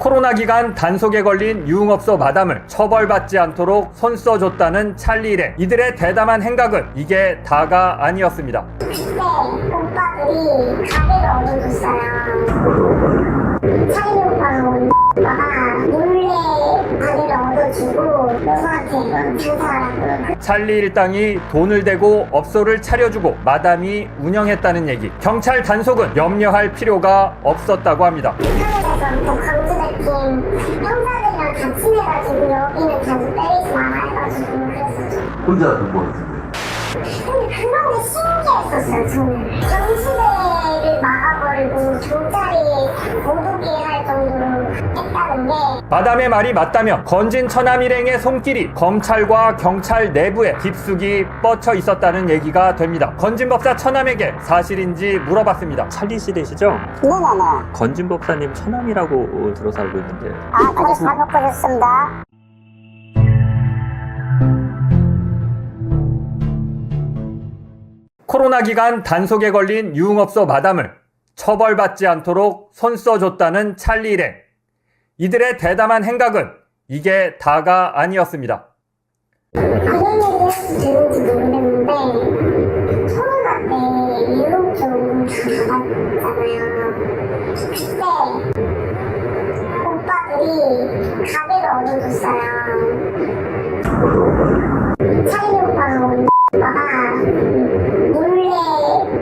코로나 기간 단속에 걸린 유흥업소 마담을 처벌받지 않도록 손써줬다는 찰리 일행. 이들의 대담한 행각은 이게 다가 아니었습니다. 그때 오빠들이 가게를 얻어줬어요. 찰리 오빠가 온 오빠가 몰래 가게를 얻어주고 여수한테 장사하라고. 찰리 일당이 돈을 대고 업소를 차려주고 마담이 운영했다는 얘기. 경찰 단속은 염려할 필요가 없었다고 합니다. 북한에서부터 강제대팀 형사들이랑 같이 해가지고 여기는 자주 때리지 마라 해가지고 그랬었죠. 혼자 등록했는데. 근데 그런 게 신기했었어요, 저는. 경수대를 막아버리고 경찰이 못 오게 할 정도로 했다는 게. 마담의 말이 맞다면 건진 처남 일행의 손길이 검찰과 경찰 내부에 깊숙이 뻗쳐 있었다는 얘기가 됩니다. 건진 법사 처남에게 사실인지 물어봤습니다. 찰리 씨 되시죠? 네네네. 건진 법사님 처남이라고 들어서 알고 있는데. 그거 잘못 보셨습니다. 코로나 기간 단속에 걸린 유흥업소 마담을 처벌받지 않도록 손써줬다는 찰리 일행. 이들의 대담한 행각은 이게 다가 아니었습니다. 그런 얘기 해도 되는지 모르겠는데 코로나 때 유흥 좀 받았잖아요. 그때 오빠들이 가게를 얻어줬어요. 찰리 오빠가 온 오빠가 몰래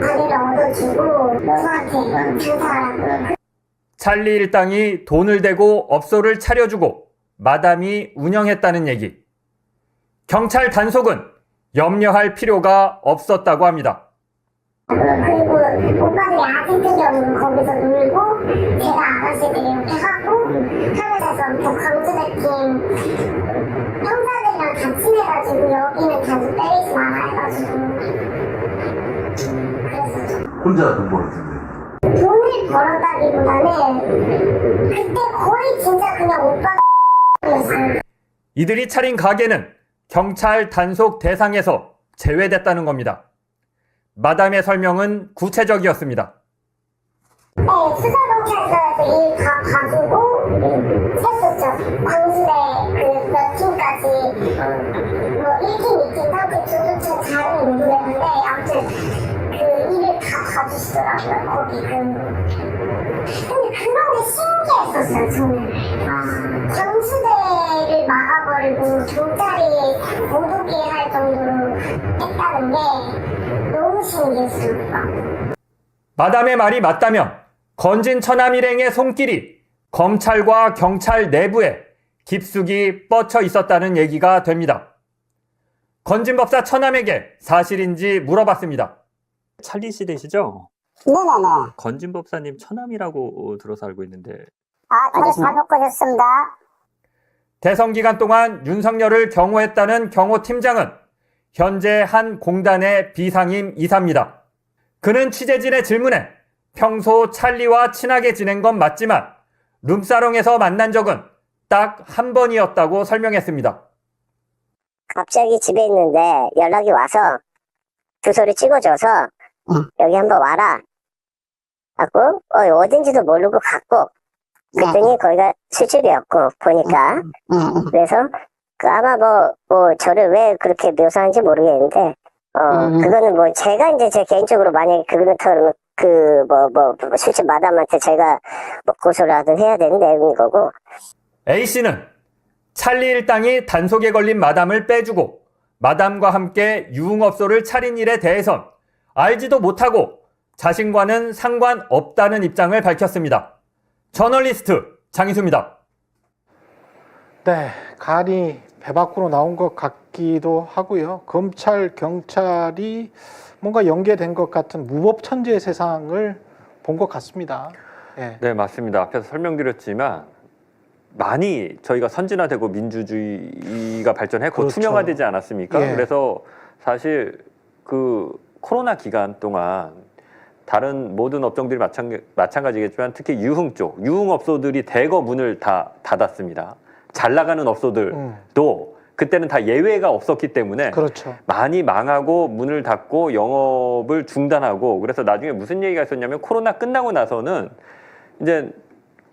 가게를 얻어주고 여수한테 장사하라고. 찰리 일당이 돈을 대고 업소를 차려주고 마담이 운영했다는 얘기. 경찰 단속은 염려할 필요가 없었다고 합니다. 그리고 오빠들이 아직도 거기서 놀고 제가 아가씨들이 이렇게 하고 하늘에서부터 강제대팀 형사들이랑 같이 해가지고 여기는 자주 때리지 마라 해가지고 그랬었죠. 혼자 등록했는데. 돈을 벌었다기보다는 그때 거의 진짜 그냥 오빠였어요. 이들이 차린 가게는 경찰 단속 대상에서 제외됐다는 겁니다. 마담의 설명은 구체적이었습니다. 네, 수사경찰서에서 일 다 봐주고 했었죠. 광주대 그 몇 팀까지 뭐 1팀, 2팀, 3팀, 2팀 잘은 모르겠는데 아무튼 그 일을 다 봐주시더라고요. 거기 근데 그런 게 신기했었어요, 저는. 경수대를 막아버리고 경찰이 못 오게 할 정도로 했다는 게 너무 신기했어요. 마담의 말이 맞다면 건진 처남 일행의 손길이 검찰과 경찰 내부에 깊숙이 뻗쳐 있었다는 얘기가 됩니다. 건진 법사 처남에게 사실인지 물어봤습니다. 찰리 씨 되시죠? 네네네. 건진 법사님 처남이라고 들어서 알고 있는데. 그거 잘못 보셨습니다. 대선 기간 동안 윤석열을 경호했다는 경호팀장은 현재 한 공단의 비상임 이사입니다. 그는 취재진의 질문에 평소 찰리와 친하게 지낸 건 맞지만 룸사롱에서 만난 적은 딱 한 번이었다고 설명했습니다. 갑자기 집에 있는데 연락이 와서 주소를 찍어줘서 여기 한번 와라 하고 어딘지도 모르고 갔고 그랬더니 거기가 술집이었고 보니까 그래서 아마 뭐 저를 왜 그렇게 묘사하는지 모르겠는데 그거는 뭐 제가 이제 제 개인적으로 만약에 그렇다면 술집 마담한테 제가 뭐 고소를 하든 해야 되는 내용인 거고. A씨는 찰리 일당이 단속에 걸린 마담을 빼주고 마담과 함께 유흥업소를 차린 일에 대해선 알지도 못하고 자신과는 상관없다는 입장을 밝혔습니다. 저널리스트 장희수입니다. 네, 간이 배 밖으로 나온 것 같기도 하고요. 검찰, 경찰이 뭔가 연계된 것 같은 무법천지의 세상을 본 것 같습니다. 네, 맞습니다. 앞에서 설명드렸지만 많이 저희가 선진화되고 민주주의가 발전했고 그렇죠. 투명화되지 않았습니까? 예. 그래서 사실 그 코로나 기간 동안 다른 모든 업종들이 마찬가지겠지만 특히 유흥 쪽, 유흥업소들이 대거 문을 다 닫았습니다. 잘 나가는 업소들도 그때는 다 예외가 없었기 때문에 그렇죠. 많이 망하고 문을 닫고 영업을 중단하고 그래서 나중에 무슨 얘기가 있었냐면 코로나 끝나고 나서는 이제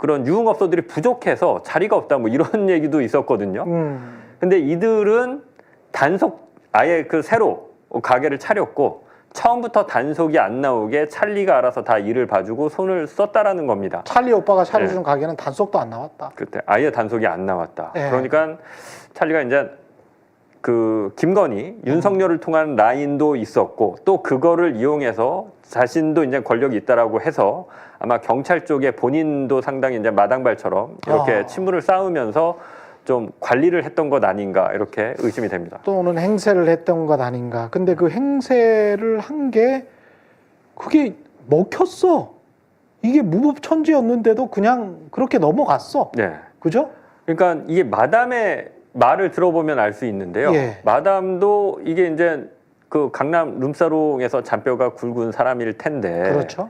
그런 유흥업소들이 부족해서 자리가 없다 뭐 이런 얘기도 있었거든요. 근데 이들은 단속 아예 그 새로 가게를 차렸고 처음부터 단속이 안 나오게 찰리가 알아서 다 일을 봐주고 손을 썼다라는 겁니다. 찰리 오빠가 차려준 가게는 단속도 안 나왔다. 그때 아예 단속이 안 나왔다. 예. 그러니까 찰리가 이제 그 김건희, 윤석열을 통한 라인도 있었고 또 그거를 이용해서 자신도 이제 권력이 있다라고 해서 아마 경찰 쪽에 본인도 상당히 이제 마당발처럼 이렇게 친분을 쌓으면서 좀 관리를 했던 것 아닌가 이렇게 의심이 됩니다. 또는 행세를 했던 것 아닌가. 근데 그 행세를 한 게 그게 먹혔어. 이게 무법천지였는데도 그냥 그렇게 넘어갔어. 네. 그죠? 그러니까 이게 마담의 말을 들어보면 알 수 있는데요. 예. 마담도 이게 이제 그 강남 룸사롱에서 잔뼈가 굵은 사람일 텐데 그렇죠.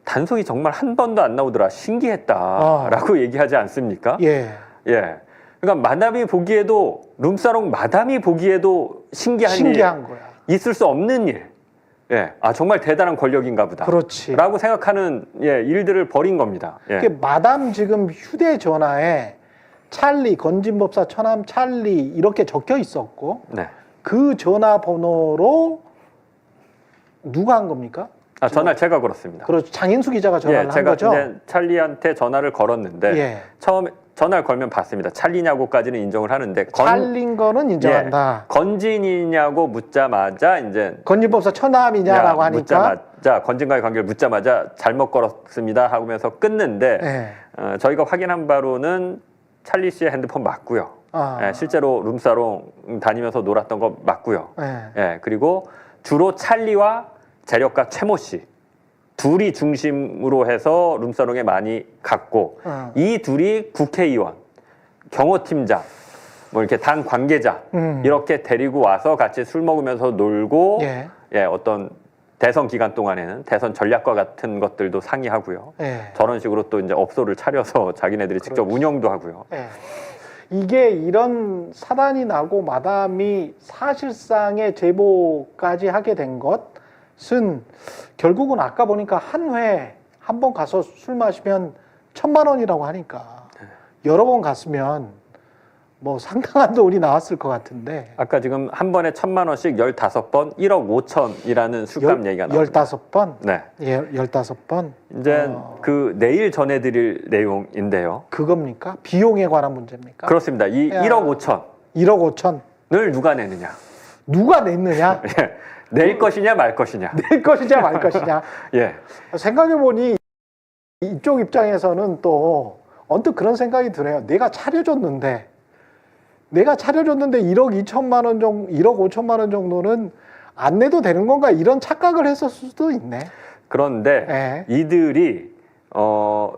단속이 정말 한 번도 안 나오더라. 신기했다라고 얘기하지 않습니까? 예. 예. 그러니까 마담이 보기에도 룸사롱 마담이 보기에도 신기한 거야. 일, 있을 수 없는 일. 예. 아 정말 대단한 권력인가 보다. 그렇지. 라고 생각하는 일들을 벌인 겁니다. 예. 그 마담 지금 휴대전화에 찰리, 건진법사 처남 찰리 이렇게 적혀 있었고 네. 그 전화번호로 누가 한 겁니까? 아, 전화 제가 걸었습니다. 그렇죠. 장인수 기자가 전화를 한 제가 거죠? 이제 찰리한테 전화를 걸었는데 예. 처음에 전화를 걸면 받습니다. 찰리냐고까지는 인정을 하는데 찰린 거는 인정한다. 건진이냐고 묻자마자 이제 건진법사 처남이냐라고 하니까 묻자마자 건진과의 관계를 묻자마자 잘못 걸었습니다 하면서 끊는데 예. 저희가 확인한 바로는 찰리 씨의 핸드폰 맞고요. 실제로 룸사롱 다니면서 놀았던 거 맞고요. 예, 그리고 주로 찰리와 재력가 최모 씨 둘이 중심으로 해서 룸사롱에 많이 갔고 이 둘이 국회의원, 경호팀장, 뭐 이렇게 당 관계자 이렇게 데리고 와서 같이 술 먹으면서 놀고 어떤 대선 기간 동안에는 대선 전략과 같은 것들도 상의하고요. 저런 식으로 또 이제 업소를 차려서 자기네들이 직접 운영도 하고요. 이게 이런 사단이 나고 마담이 사실상의 제보까지 하게 된 것은 결국은 아까 보니까 한 회 한 번 가서 술 마시면 1,000만 원이라고 하니까 여러 번 갔으면 뭐 상당한 돈이 나왔을 것 같은데 아까 지금 한 번에 1,000만 원씩 15번 1억 5천이라는 술값 얘기가 나옵니다. 15번? 네. 예, 15번? 이제 그 내일 전해드릴 내용인데요. 그겁니까? 비용에 관한 문제입니까? 그렇습니다. 이 1억 5천 1억 5천? 누가 내느냐? 누가 냈느냐? 낼 것이냐 말 것이냐? 낼 것이냐 말 것이냐? 예. 생각해보니 이쪽 입장에서는 또 언뜻 그런 생각이 드네요. 내가 차려줬는데 1억 2천만 원 정도, 1억 5천만 원 정도는 안 내도 되는 건가 이런 착각을 했었을 수도 있네. 그런데 이들이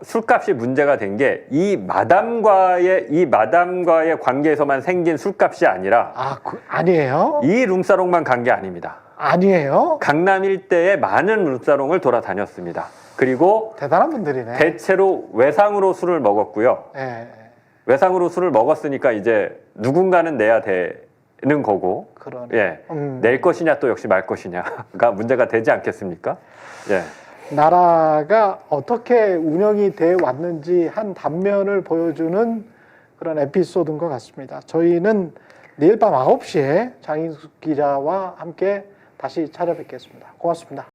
술값이 문제가 된 게 이 마담과의 관계에서만 생긴 술값이 아니라 아니에요? 이 룸사롱만 간 게 아닙니다. 아니에요? 강남 일대에 많은 룸사롱을 돌아다녔습니다. 그리고 대단한 분들이네. 대체로 외상으로 술을 먹었고요. 외상으로 술을 먹었으니까 이제 누군가는 내야 되는 거고, 그러네. 낼 것이냐 또 역시 말 것이냐가 문제가 되지 않겠습니까? 나라가 어떻게 운영이 돼 왔는지 한 단면을 보여주는 그런 에피소드인 것 같습니다. 저희는 내일 밤 9시에 장인숙 기자와 함께 다시 찾아뵙겠습니다. 고맙습니다.